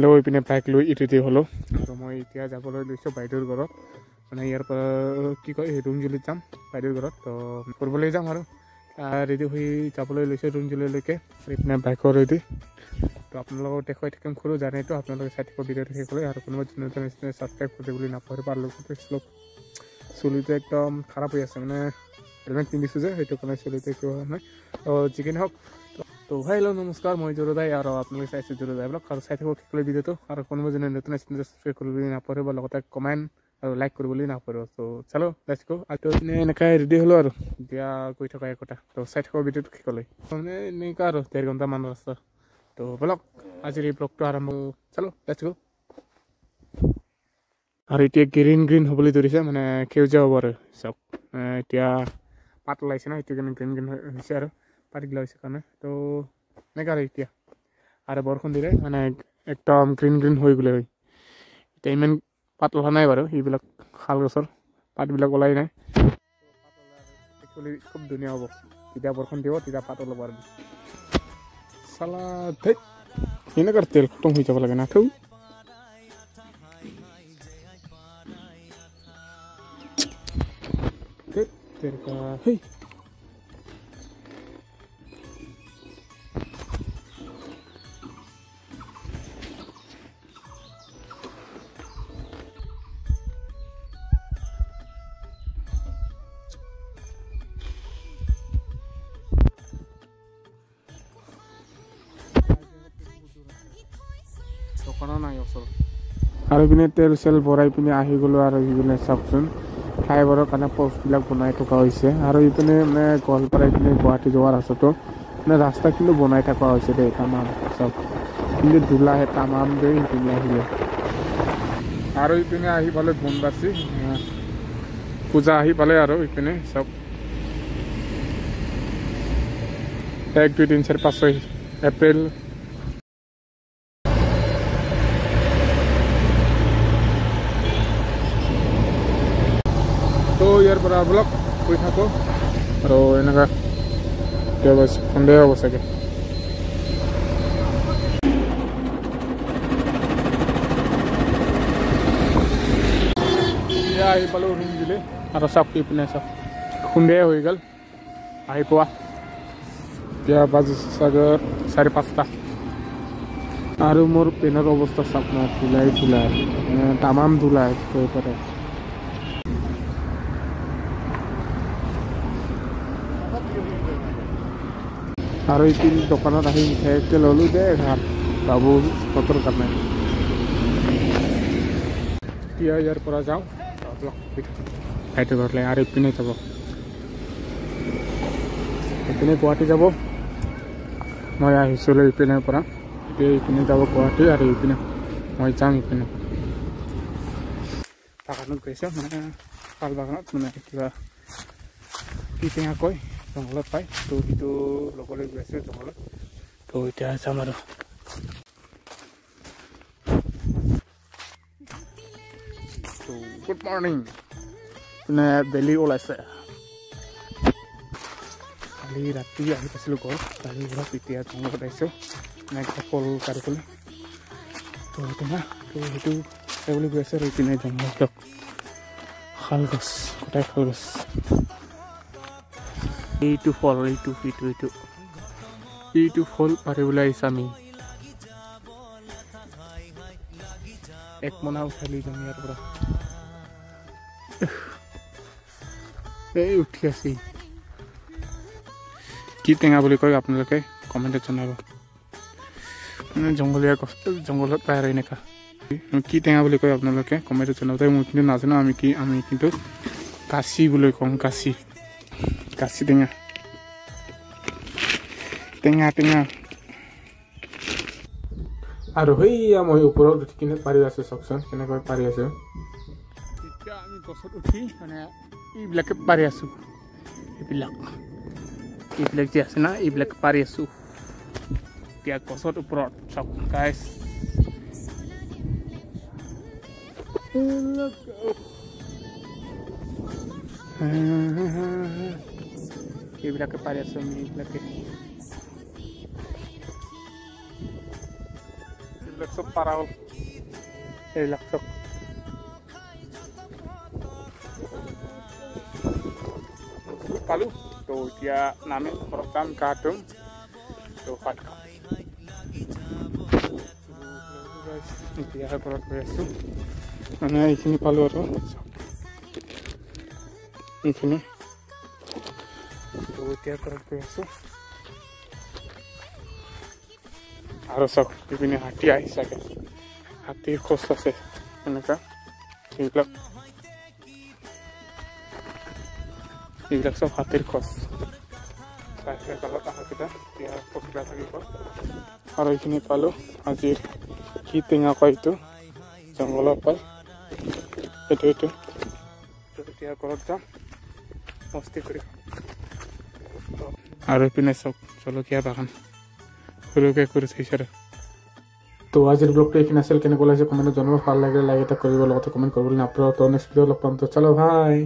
লৈ পিনে বাইক লৈ ৰেডি হ'লোঁ আৰু মই এতিয়া যাবলৈ লৈছোঁ বাইদেউৰ ঘৰত মানে ইয়াৰ পৰা কি কয় ৰুমজুলিত যাম বাইদেউৰ ঘৰত তো ফুৰিবলৈ যাম আৰু ৰেডি হৈ যাবলৈ লৈছোঁ ৰুমজুলিলৈকে ইপিনে বাইকৰ ৰেডি তো আপোনালোকক দেখুৱাই থাকিম সৰু জানেতো আপোনালোকে চাই থাকিব ভিডিঅ'টো শেষ হ'লে আৰু কোনোবা নতুন ছাবস্ক্ৰাইব কৰি বুলি নাপাহৰিব আৰু লগতে চুলিটো একদম খাৰাপ হৈ আছে মানে হেলমেট পিন্ধিছোঁ যে সেইটো কাৰণে চুলিটো একো হোৱা নাই তো যি কি নহওক তো হেল্ল' নমস্কাৰ মই জুৰুদাই আৰু আপোনালোকে চাইছোঁ জুৰুদাই ব্লগ আৰু চাই থাকিব শিকিলে ভিডিঅ'টো আৰু কোনোবা যদি নতুন ছাবস্ক্ৰাইব কৰিবলৈ নাপাহৰিব লগতে কমেণ্ট আৰু লাইক কৰিবলৈ নাপাহৰিব তো চালো লেটছ গো আৰু পিনে এনেকৈ ৰেডি হ'লোঁ আৰু এতিয়া গৈ থকা একোটা তো চাই থাকিব ভিডিঅ'টো শিকলৈ মানে এনেকুৱা আৰু 1.5 ঘণ্টামান ৰাস্তা তো ব্লগ আজিৰ এই ব্লগটো আৰম্ভ চালো লেটছ গো আৰু এতিয়া গ্ৰীণ হ'বলৈ ধৰিছে মানে সেউজীয়া হ'ব আৰু চাওক এতিয়া পাত ওলাইছে ন সেইটো কাৰণে গ্ৰীণ হৈছে আৰু পাতগিলা হৈছে কাৰণে তো এনেকুৱা আৰু এতিয়া আৰু বৰষুণ দিলে মানে একদম গ্ৰীণ হৈ গ'লে হয় এতিয়া ইমান পাত ওলা নাই বাৰু এইবিলাক শাল গছৰ পাতবিলাক ওলাই নাই খুব ধুনীয়া হ'ব যেতিয়া বৰষুণ দিব তেতিয়া পাত ওলাব আৰু চালা ধেত এনেকুৱা তেল খতম হৈ যাব লাগে না থৌ হেই দোকানো নাই ওচৰত আৰু ইপিনে তেল চেল ভৰাই পিনে আহি গ'লোঁ আৰু ইপিনে চাওকচোন ফাইবাৰৰ কাৰণে পষ্টবিলাক বনাই থকা হৈছে আৰু ইপিনে মানে গোৱালপাৰা ইপিনে গুৱাহাটী যোৱাৰ ৰাস্তাটো মানে ৰাস্তা কিন্তু বনাই থকা হৈছে দেই তামাম চব কিন্তু ধূলাহে তামাম দেই ইপিনে আহিলে আৰু ইপিনে আহি পালে বনবাচী পূজা আহি পালে আৰু ইপিনে চব 1, 2, 3, 4, 5, 6 এপ্ৰিল তো ইয়াৰ পৰা ব্লগ গৈ থাকোঁ আৰু এনেকুৱা সন্দেহ হ'ব চাগে এতিয়া আহি পালোঁ ৰুম দিলে আৰু চাওক ইপিনে চাওক সন্ধিয়া হৈ গ'ল আহি পোৱা এতিয়া বাজিছে চাগে 4-5টা আৰু মোৰ পেনৰ অৱস্থা চাওক না ধুলাই তামাম ধুলাই কৈ পাৰে আৰু এইপিনে দোকানত আহি মিঠাই ল'লোঁ যে ঘাট বাবু ফটোৰ কাৰণে এতিয়া ইয়াৰ পৰা যাওঁ সেইটো ঘৰলৈ আৰু ইপিনে যাব ইপিনে গুৱাহাটী যাব মই আহিছিলোঁ ইপিনেৰ পৰা এতিয়া ইপিনে যাব গুৱাহাটী আৰু ইপিনে মই যাম ইপিনে বাগানত গৈছোঁ মানে পাল বাগানত মানে কিবা কি টেঙা কয় জংঘলত পায় তো সেইটো ল'বলৈ গৈ আছোঁ জংঘলত তো এতিয়া যাম আৰু তো গুড মৰ্ণিং মানে বেলি ওলাইছে কালি ৰাতি আহি পাইছিলোঁ ঘৰত কালি ঘৰত এতিয়া জংঘলত আহিছোঁ মানে ফল কাটিবলৈ তো টেঙা তো সেইটো বুলি গৈ আছে আৰু ইপিনে জংঘলত শাল গছ গোটাই শাল গছ এইটো ফল এইটো ফল পাৰিবলৈ আহিছোঁ আমি 1 মোনা উঠাই লৈ যাম ইয়াৰ পৰা এই উঠি আছে কি টেঙা বুলি কয় আপোনালোকে কমেণ্টত জনাব মানে জংঘলীয়া গছ জংঘলত পায় আৰু এনেকুৱা কি টেঙা বুলি কয় আপোনালোকে কমেণ্টত জনাব মই কিন্তু নাজানো আমি কিন্তু কাচি বুলি কওঁ কাচি টেঙা আৰু সেইয়া মই ওপৰত উঠি কিনে পাৰি আছোঁ চাওকচোন কেনেকৈ পাৰি আছোঁ এতিয়া আমি গছত উঠি মানে এইবিলাকে পাৰি আছোঁ এইবিলাক যে আছে না এইবিলাক পাৰি আছোঁ এতিয়া গছত ওপৰত চাওক গাইছ এইবিলাকে পাৰি আছোঁ আমি এইবিলাকে এইবিলাক চব পাৰা হ'ল এইবিলাক চব পালোঁ তো এতিয়া নামি ঘৰত যাম গা ধুম তো ভাত খাম এতিয়া ঘৰত গৈ আছোঁ মানে এইখিনি পালোঁ আৰু এইখিনি তো এতিয়া ঘৰত গৈ আছোঁ আৰু চাওক ইপিনে হাতী আহি চাগে হাতীৰ খোজ আছে এনেকুৱা এইবিলাক চব হাতীৰ খোজ কালত আহাকেইটা এতিয়া পখিলা থাকিব আৰু এইখিনি পালোঁ আজিৰ কি টেঙা কয় এইটো জংঘলৰ পায় এইটো এতিয়া ঘৰত যাম মস্তি কৰি আৰু এইপিনে চাওক জলকীয়া বাগান সৰুকৈ কৰি থৈছে আৰু তো আজিৰ ব্লগটো এইখিনি আছিল কেনেকুৱা লাগিছে কমেণ্টত জনাব ভাল লাগিলে লাইক এটা কৰিব লগতে কমেণ্ট কৰিবলৈ নাপাহৰিব নেক্সট ভিডিঅ' লগ পাম তো চলো ভাই